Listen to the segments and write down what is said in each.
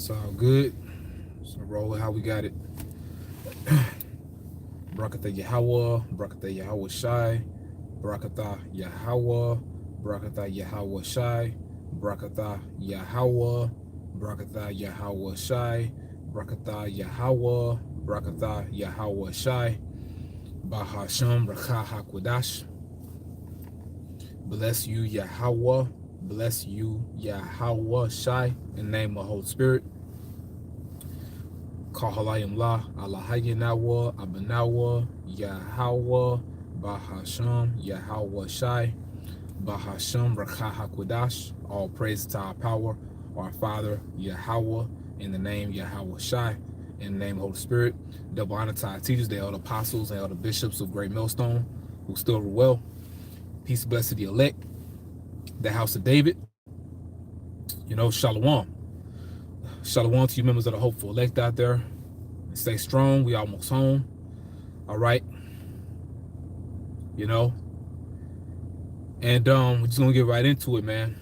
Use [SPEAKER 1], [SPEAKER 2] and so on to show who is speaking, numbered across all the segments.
[SPEAKER 1] It's all good. So roll it how we got it. Barakatah Yahweh, Barakatah Yahweh Shai, Barakatah Yahweh, Barakatah Yahweh Shai, Barakatah Yahweh, Barakatah Yahweh Shai, Barakatah Yahweh, Barakatah Yahweh Shai, Bahasham Rakha HaKodash. Bless you, Yahweh. Bless you, Yahweh Shai, in the name of the Holy Spirit. Kahalayim La, Allahayinawa, Abanawa, Yahweh, Bahasham, Yahweh Shai, Bahasham, Rakha HaKodash. All praise to our power, our Father, Yahweh, in the name Yahweh Shai, in the name of the Holy Spirit. Double honor to our teachers, the elder apostles, and elder bishops of Great Millstone, who still rule well. Peace, blessed to the elect, the house of David. Shalom. Shalom to you members of the hopeful elect out there. Stay strong. We almost home. All right. And we're just gonna get right into it, man.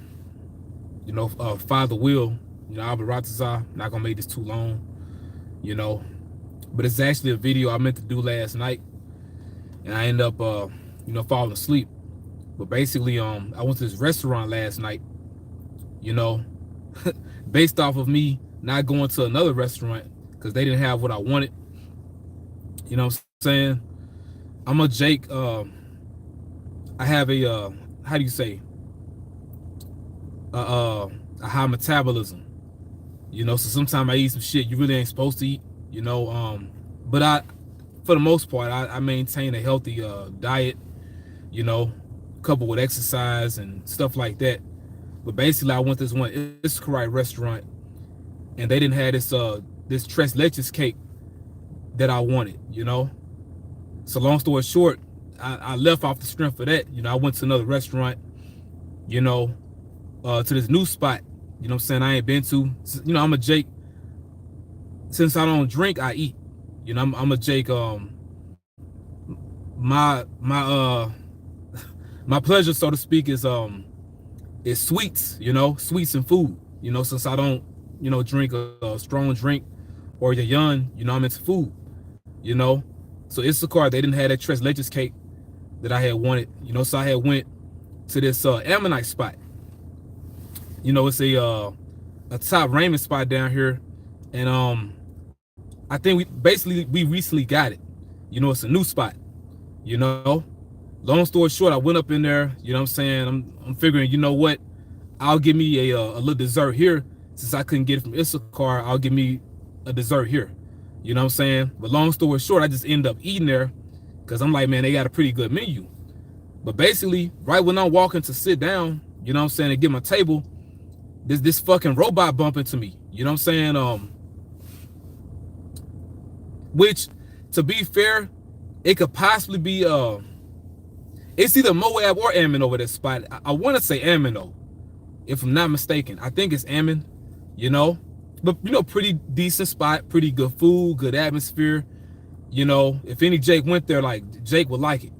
[SPEAKER 1] Father will, Albert Ratazar, not gonna make this too long, But it's actually a video I meant to do last night, and I ended up falling asleep. But basically, I went to this restaurant last night, based off of me not going to another restaurant because they didn't have what I wanted. You know what I'm saying? I'm a Jake. I have a how do you say? A high metabolism. So sometimes I eat some shit you really ain't supposed to eat. But for the most part, I maintain a healthy diet. Coupled with exercise and stuff like that. But basically, I went to this one Issacarite restaurant, and they didn't have this tres leches cake that I wanted. So long story short, I left off the strength of that. I went to another restaurant. To this new spot. I'm saying, I ain't been to. I'm a Jake. Since I don't drink, I eat. I'm a Jake. My pleasure, so to speak, is sweets. Sweets and food. Since I don't drink a strong drink or the young, I'm into food. So Issachar, they didn't have that tres leches cake that I had wanted. So I had went to this Ammonite spot. It's a top ramen spot down here, and I think we recently got it. It's a new spot. Long story short, I went up in there. I'm saying, I'm figuring, what, I'll give me a little dessert here since I couldn't get it from Issachar. I'll give me a dessert here. What I'm saying? But long story short, I just ended up eating there because I'm like, man, they got a pretty good menu. But basically, right when I'm walking to sit down, to get my table, this fucking robot bump into me. Which, to be fair, it could possibly be it's either Moab or Ammon over that spot. I want to say Ammon though, if I'm not mistaken. I think it's Ammon, but pretty decent spot, pretty good food, good atmosphere. If any Jake went there, like Jake would like it,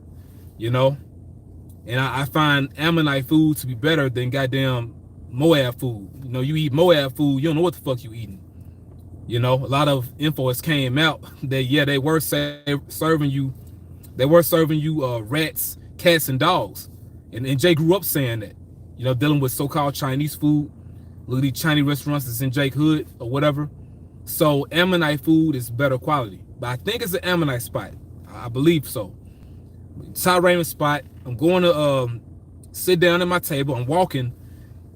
[SPEAKER 1] And I find Ammonite food to be better than goddamn Moab food. You eat Moab food, you don't know what the fuck you eating. A lot of info has came out that they were serving you rats, cats, and dogs. And Jay grew up saying that, dealing with so-called Chinese food. Look at these Chinese restaurants that's in Jake Hood or whatever. So Ammonite food is better quality. But I think it's an Ammonite spot. I believe so. Top ramen spot. I'm going to sit down at my table. I'm walking,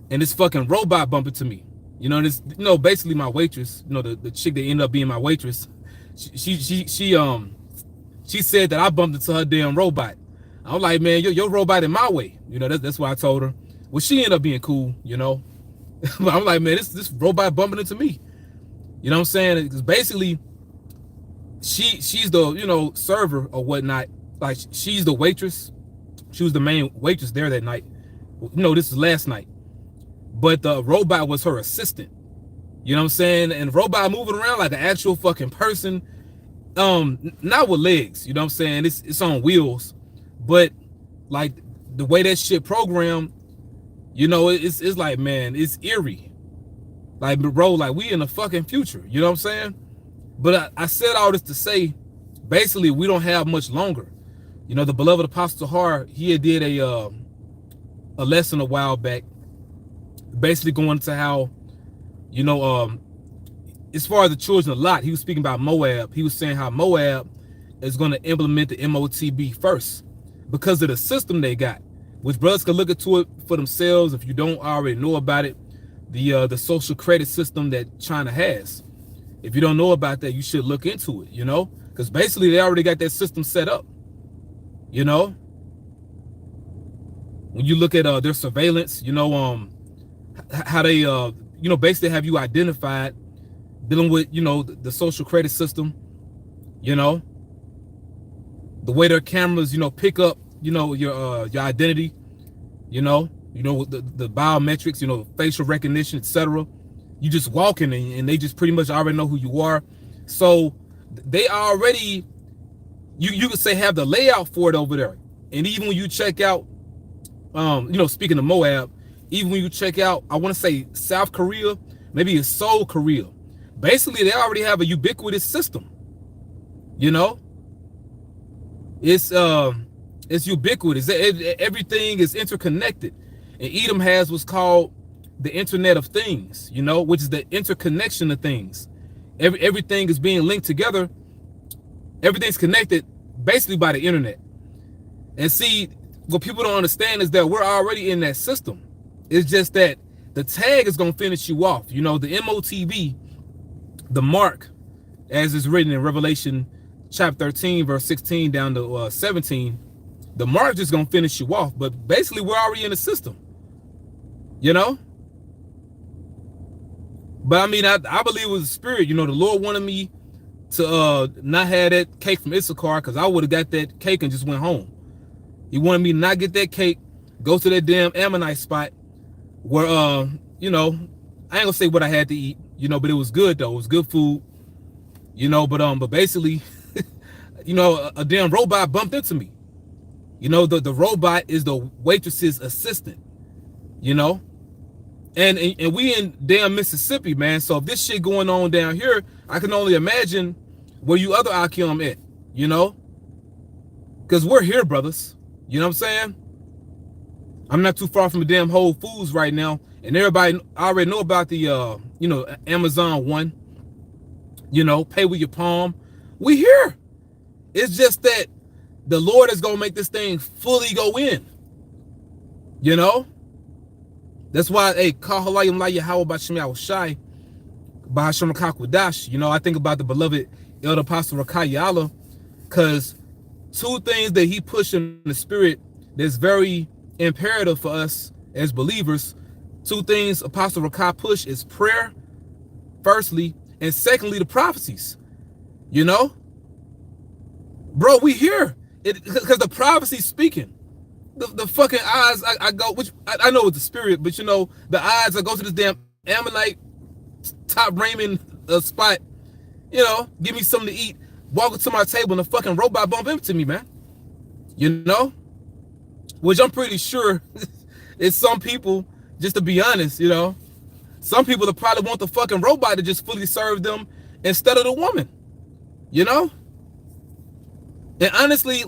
[SPEAKER 1] and this fucking robot bumped into me. Basically my waitress, the chick that ended up being my waitress, she said that I bumped into her damn robot. I'm like, man, your robot in my way. That's why I told her. Well, she ended up being cool, But I'm like, man, this robot bumping into me. What I'm saying? Because basically, she's the server or whatnot. Like, she's the waitress. She was the main waitress there that night. This is last night. But the robot was her assistant. What I'm saying? And the robot moving around like an actual fucking person. Not with legs, what I'm saying? It's on wheels. But like the way that shit programmed, it's like, man, it's eerie. Like, bro, like we in the fucking future. You know what I'm saying? But I said all this to say, basically, we don't have much longer. You know, the beloved Apostle Har, he had did a lesson a while back, basically going into how, you know, as far as the children of Lot, he was speaking about Moab. He was saying how Moab is going to implement the MOTB first because of the system they got, which brothers can look into it for themselves if you don't already know about it. The social credit system that China has. If you don't know about that, you should look into it, you know, because basically they already got that system set up. You know, when you look at their surveillance, you know, how they, you know, basically have you identified, dealing with, you know, the social credit system, you know, the way their cameras, you know, pick up, you know, your identity, you know, the biometrics, you know, facial recognition, etc. You just walking and they just pretty much already know who you are. So they already, you could say, have the layout for it over there. And even when you check out, you know, speaking of Moab, even when you check out, I want to say South Korea, maybe it's Seoul, Korea. Basically, they already have a ubiquitous system. You know, it's ubiquitous. Everything is interconnected. And Edom has what's called the Internet of Things, you know, which is the interconnection of things. Everything is being linked together. Everything's connected basically by the internet. And see, what people don't understand is that we're already in that system. It's just that the tag is going to finish you off. You know, the MOTB, the mark, as is written in Revelation chapter 13, verse 16 down to 17, the mark is going to finish you off. But basically, we're already in the system. You know? But I mean, I believe it was the spirit. You know, the Lord wanted me to not have that cake from Issachar, because I would have got that cake and just went home. He wanted me to not get that cake, go to that damn Ammonite spot where, you know, I ain't gonna say what I had to eat, you know, but it was good though. It was good food, you know, but basically, you know, a damn robot bumped into me. You know, the robot is the waitress's assistant, you know, and we in damn Mississippi, man. So if this shit going on down here, I can only imagine where you other Akim at, you know, because we're here, brothers. You know what I'm saying? I'm not too far from the damn Whole Foods right now, and everybody already know about the you know, Amazon One. You know, pay with your palm. We here. It's just that the Lord is gonna make this thing fully go in. You know, that's why, hey, Kahalayim La Yahweh Bashim Yahushai Bahasham Kakwadash. You know, I think about the beloved Elder Apostle Rakai Allah, because two things that he pushed in the spirit that's very imperative for us as believers. Two things Apostle Rakai push is prayer, firstly, and secondly, the prophecies. You know, bro, we here because the prophecy's speaking. The fucking eyes I go, which I know it's the spirit, but you know, the eyes I go to this damn Ammonite top ramen spot, you know, give me something to eat, walk to my table, and the fucking robot bump into me, man. You know, which I'm pretty sure it's some people, just to be honest, you know, some people that probably want the fucking robot to just fully serve them instead of the woman, you know. And honestly,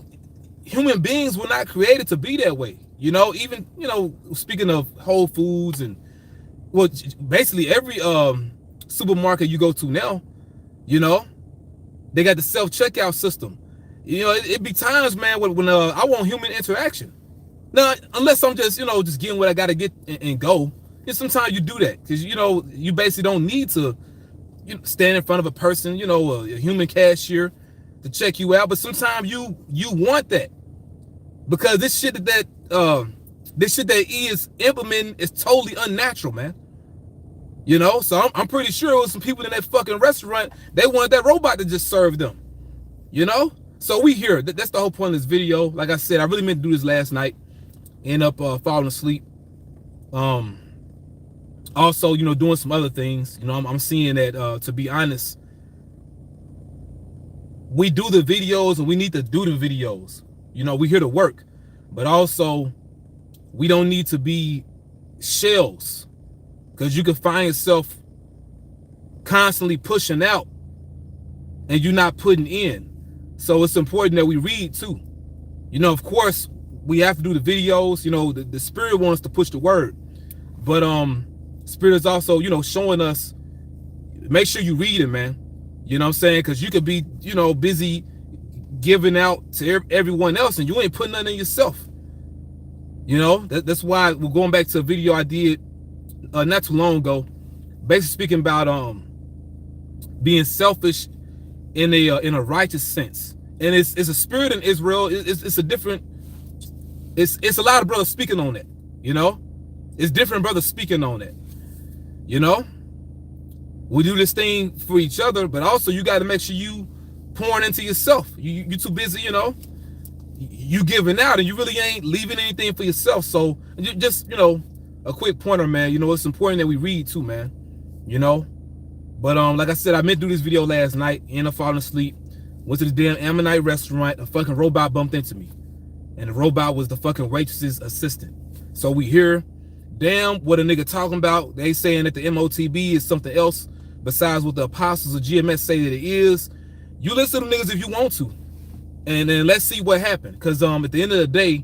[SPEAKER 1] human beings were not created to be that way. You know, even, you know, speaking of Whole Foods and, well, basically every supermarket you go to now, you know, they got the self-checkout system. You know, it be times, man, when I want human interaction. Now, unless I'm just, you know, just getting what I got to get and go. And sometimes you do that because, you know, you basically don't need to stand in front of a person, you know, a human cashier to check you out. But sometimes you want that, because this shit that he is implementing is totally unnatural, man. You know, so I'm pretty sure it was some people in that fucking restaurant, they wanted that robot to just serve them, you know? So we here. That's the whole point of this video. Like I said, I really meant to do this last night. End up falling asleep. Also, you know, doing some other things. You know, I'm seeing that, to be honest, we do the videos and we need to do the videos. You know, we here to work. But also, we don't need to be shells. Because you can find yourself constantly pushing out and you're not putting in. So it's important that we read too. You know, of course, we have to do the videos. You know, the Spirit wants to push the word, but Spirit is also, you know, showing us, make sure you read it, man. You know what I'm saying? Because you could be, you know, busy giving out to everyone else and you ain't putting nothing in yourself. You know, that's why we're going back to a video I did not too long ago, basically speaking about being selfish in a righteous sense. And it's a spirit in Israel. It's a different, it's a lot of brothers speaking on it, you know? It's different brothers speaking on it, you know? We do this thing for each other, but also you got to make sure you pouring into yourself. You too busy, you know? You giving out and you really ain't leaving anything for yourself. So just, you know, a quick pointer, man. You know, it's important that we read too, man, you know? But like I said, I meant to do this video last night, ended up falling asleep, went to the damn Ammonite restaurant, a fucking robot bumped into me. And the robot was the fucking waitress's assistant. So we hear, damn, what a nigga talking about. They saying that the MOTB is something else besides what the apostles of GMS say that it is. You listen to them niggas if you want to. And then let's see what happened. Because at the end of the day,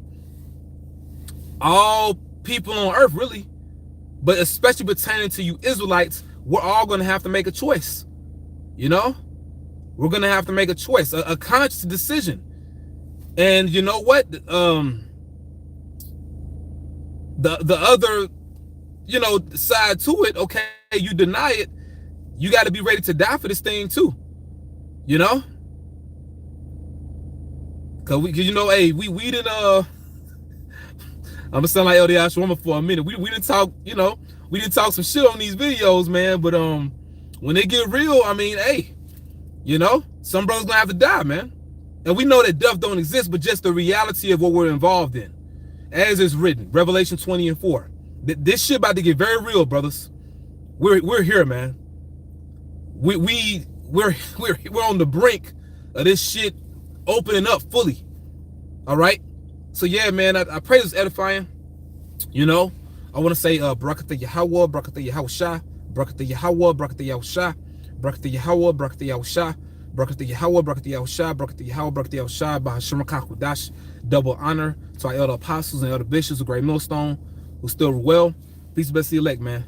[SPEAKER 1] all people on earth really, but especially pertaining to you Israelites, we're all going to have to make a choice. You know? We're going to have to make a choice, a conscious decision. And you know what? The other, you know, side to it, okay, you deny it, you got to be ready to die for this thing too. You know? Cause you know, hey, we didn't I'm gonna sound like LD Ashwarma for a minute. We didn't talk, you know, we didn't talk some shit on these videos, man. But when they get real, I mean, hey, you know, some brothers gonna have to die, man. And we know that death don't exist, but just the reality of what we're involved in, as is written, Revelation 20:4. This shit about to get very real, brothers. We're here, man. We're on the brink of this shit opening up fully. All right. So yeah, man, I pray this is edifying. You know, I want to say Barakatah Yahweh, Barakatah Yahushua, Barakatah Yahweh, Barakatah Yahushua, Barakatah Yahweh, Barakatah Yahushua, Barakatah Yahweh, Barakatah Yahushua, Barakatah Yahweh, Barakatah Yahushua, Bahashim Kakudash. Double honor to our elder apostles and elder bishops of Great Millstone who still well. Peace and bless the elect, man.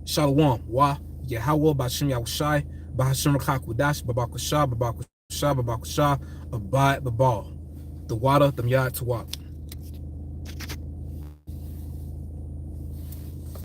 [SPEAKER 1] Shalom. Wa Yahweh, Bahashim Yahushai, Bahashim Kakudash, Babakusha, Babakusha, Babakusha, Abide Babal. The water, the Yad to walk.